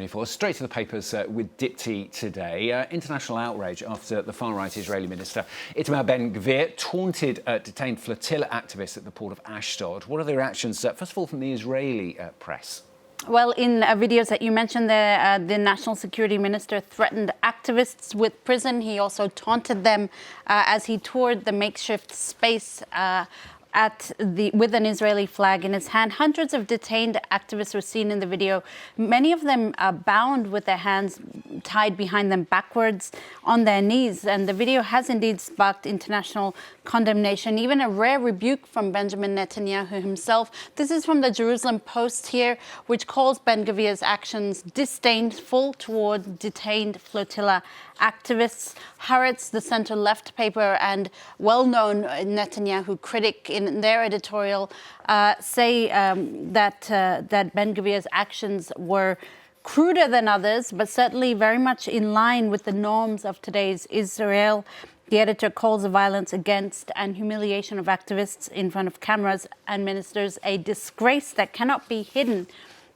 Straight to the papers with Dipti today. International outrage after the far-right Israeli minister Itamar Ben-Gvir taunted detained flotilla activists at the port of Ashdod. What are the reactions, first of all, from the Israeli press? Well, in videos that you mentioned there, the national security minister threatened activists with prison. He also taunted them as he toured the makeshift space with an Israeli flag in his hand. Hundreds of detained activists were seen in the video. Many of them are bound with their hands tied behind them backwards on their knees. And the video has indeed sparked international condemnation, even a rare rebuke from Benjamin Netanyahu himself. This is from the Jerusalem Post here, which calls Ben-Gvir's actions disdainful toward detained flotilla activists. Haaretz, the center-left paper and well-known Netanyahu critic, in their editorial say that Ben-Gvir's actions were cruder than others, but certainly very much in line with the norms of today's Israel. The editor calls the violence against and humiliation of activists in front of cameras and ministers a disgrace that cannot be hidden.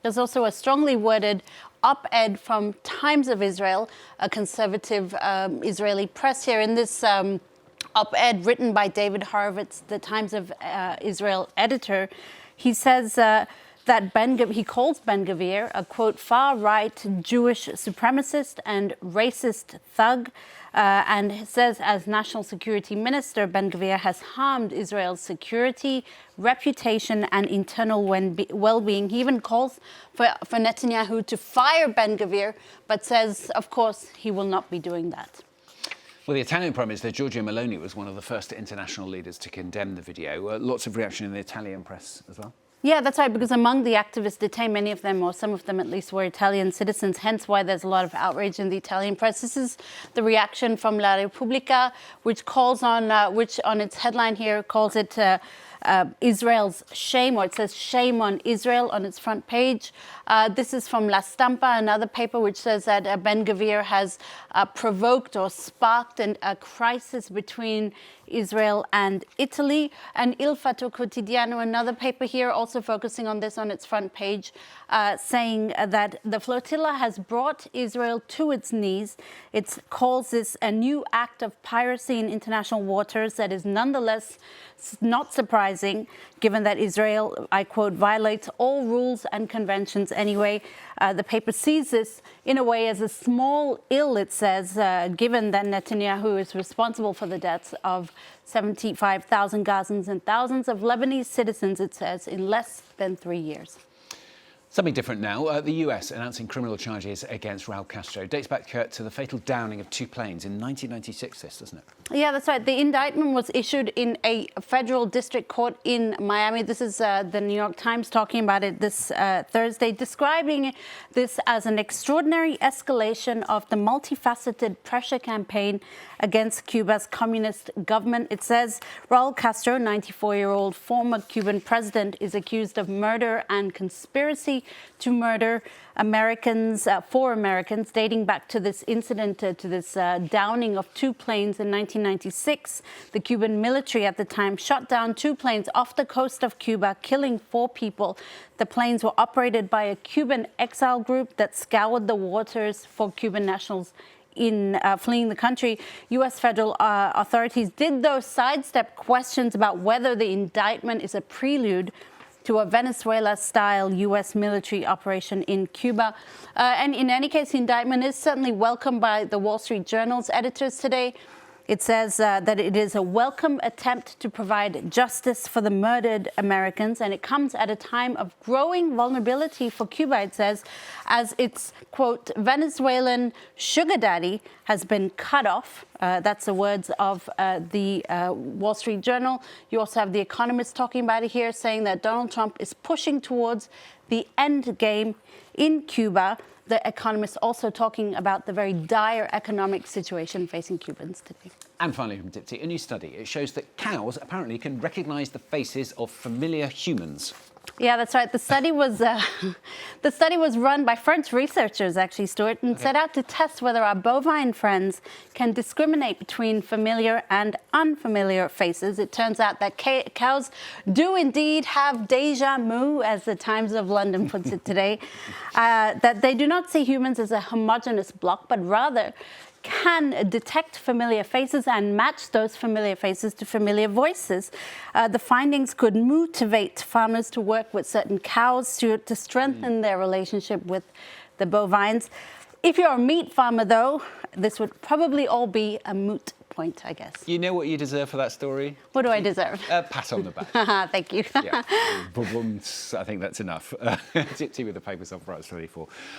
There's also a strongly worded op-ed from Times of Israel, a conservative Israeli press here. In this op-ed written by David Horowitz, the Times of Israel editor, he says he calls Ben-Gvir a, quote, far-right Jewish supremacist and racist thug, and says as national security minister, Ben-Gvir has harmed Israel's security, reputation and internal well-being. He even calls for Netanyahu to fire Ben-Gvir, but says, of course, he will not be doing that. Well, the Italian Prime Minister, Giorgia Meloni, was one of the first international leaders to condemn the video. Lots of reaction in the Italian press as well. Yeah, that's right, because among the activists detained, many of them, or some of them at least, were Italian citizens, hence why there's a lot of outrage in the Italian press. This is the reaction from La Repubblica, which calls on, which on its headline here calls it Israel's shame, or it says shame on Israel on its front page. This is from La Stampa, another paper, which says that Ben-Gvir has provoked or sparked a crisis between Israel and Italy. And Il Fatto Quotidiano, another paper here, also focusing on this on its front page, saying that the flotilla has brought Israel to its knees. It calls this a new act of piracy in international waters that is nonetheless not surprising, given that Israel, I quote, violates all rules and conventions anyway. The paper sees this in a way as a small ill, it says, given that Netanyahu is responsible for the deaths of 75,000 Gazans and thousands of Lebanese citizens, it says, in less than 3 years. Something different now. The US announcing criminal charges against Raul Castro. Dates back to the fatal downing of two planes in 1996, this, doesn't it? Yeah, that's right. The indictment was issued in a federal district court in Miami. This is the New York Times talking about it this Thursday, describing this as an extraordinary escalation of the multifaceted pressure campaign against Cuba's communist government. It says Raul Castro, 94-year-old former Cuban president, is accused of murder and conspiracy to murder four Americans, dating back to this incident, to this downing of two planes in 1996. The Cuban military at the time shot down two planes off the coast of Cuba, killing 4 people. The planes were operated by a Cuban exile group that scoured the waters for Cuban nationals in fleeing the country. U.S. federal authorities did, though, sidestep questions about whether the indictment is a prelude to a Venezuela-style U.S. military operation in Cuba. And in any case, the indictment is certainly welcomed by the Wall Street Journal's editors today. It says that it is a welcome attempt to provide justice for the murdered Americans, and it comes at a time of growing vulnerability for Cuba, it says, as its, quote, Venezuelan sugar daddy has been cut off. That's the words of the Wall Street Journal. You also have The Economist talking about it here, saying that Donald Trump is pushing towards the end game in Cuba. The Economist also talking about the very dire economic situation facing Cubans today. And finally from Dipti, a new study. It shows that cows apparently can recognise the faces of familiar humans. Yeah, that's right. The study was run by French researchers, actually, Stuart, and set out to test whether our bovine friends can discriminate between familiar and unfamiliar faces. It turns out that cows do indeed have déjà vu, as the Times of London puts it today, that they do not see humans as a homogeneous block, but rather can detect familiar faces and match those familiar faces to familiar voices. The findings could motivate farmers to work with certain cows to strengthen their relationship with the bovines. If you're a meat farmer, though, this would probably all be a moot point, I guess. You know what you deserve for that story? What do I deserve? A pat on the back. Thank you. Yeah. I think that's enough. Tea with the papers on Friday 34.